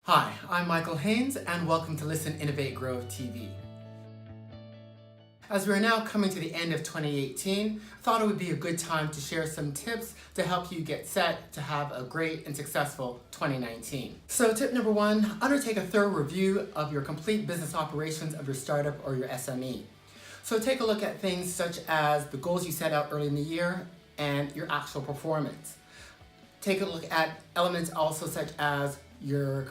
Hi, I'm Michael Haynes and welcome to Listen Innovate Grow TV. As we're now coming to the end of 2018, I thought it would be a good time to share some tips to help you get set to have a great and successful 2019. So tip number one, undertake a thorough review of your complete business operations of your startup or your SME. So take a look at things such as the goals you set out early in the year and your actual performance. Take a look at elements also such as your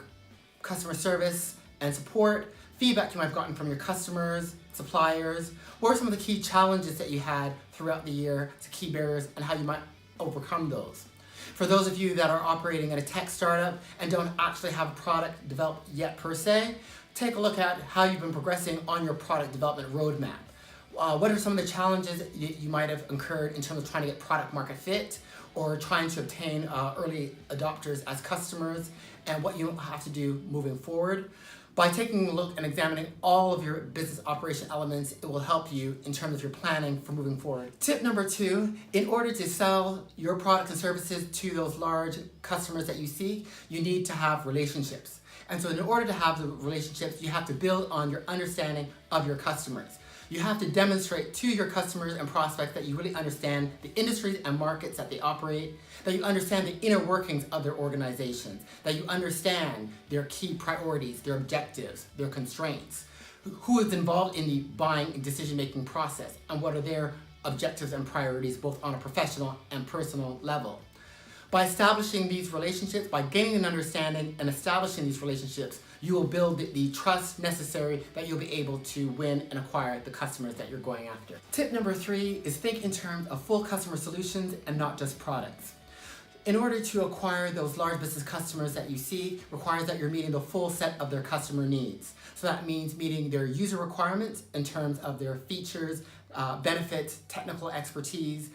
customer service and support, feedback you might have gotten from your customers, suppliers, what are some of the key challenges that you had throughout the year, the key barriers, and how you might overcome those. For those of you that are operating at a tech startup and don't actually have a product developed yet per se, take a look at how you've been progressing on your product development roadmap. What are some of the challenges you might have incurred in terms of trying to get product market fit or trying to obtain early adopters as customers, and what you have to do moving forward. By taking a look and examining all of your business operation elements, it will help you in terms of your planning for moving forward. Tip number two, in order to sell your products and services to those large customers that you seek, you need to have relationships. And so in order to have the relationships, you have to build on your understanding of your customers. You have to demonstrate to your customers and prospects that you really understand the industries and markets that they operate, that you understand the inner workings of their organizations, that you understand their key priorities, their objectives, their constraints, who is involved in the buying and decision-making process, and what are their objectives and priorities both on a professional and personal level. By establishing these relationships, by gaining an understanding and establishing these relationships, you will build the trust necessary that you'll be able to win and acquire the customers that you're going after. Tip number three is think in terms of full customer solutions and not just products. In order to acquire those large business customers that you see, requires that you're meeting the full set of their customer needs. So that means meeting their user requirements in terms of their features, benefits, technical expertise,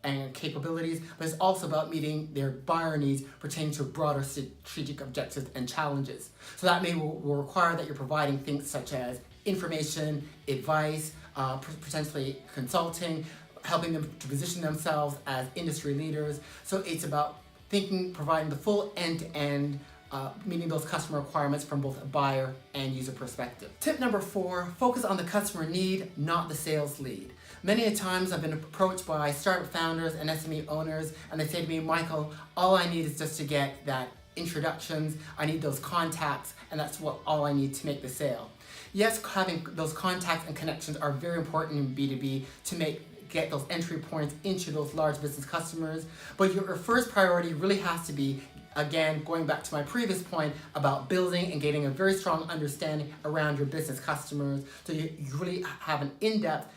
and capabilities, but it's also about meeting their buyer needs pertaining to broader strategic objectives and challenges. So that will require that you're providing things such as information, advice, potentially consulting, helping them to position themselves as industry leaders. So it's about providing the full end-to-end, meeting those customer requirements from both a buyer and user perspective. Tip number four, focus on the customer need, not the sales lead. Many a times I've been approached by startup founders and SME owners, and they say to me, Michael, all I need is just to get that introductions, I need those contacts, and that's all I need to make the sale. Yes, having those contacts and connections are very important in B2B to get those entry points into those large business customers, but your first priority really has to be, again, going back to my previous point about building and gaining a very strong understanding around your business customers, so you really have an in-depth,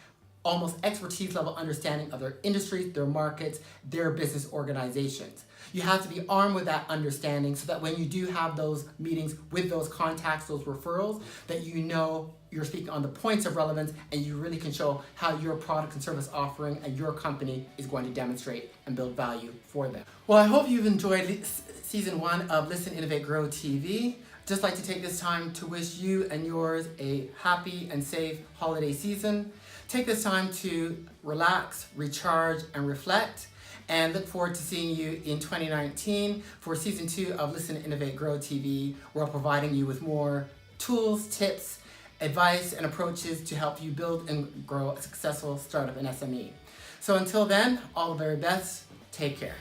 almost expertise level understanding of their industries, their markets, their business organizations. You have to be armed with that understanding so that when you do have those meetings with those contacts, those referrals, that you know you're speaking on the points of relevance and you really can show how your product and service offering and your company is going to demonstrate and build value for them. Well, I hope you've enjoyed season one of Listen Innovate Grow TV. Just like to take this time to wish you and yours a happy and safe holiday season. Take this time to relax, recharge, and reflect, and look forward to seeing you in 2019 for season 2 of Listen Innovate Grow TV. We're providing you with more tools, tips, advice, and approaches to help you build and grow a successful startup and SME. So until then, all the very best. Take care.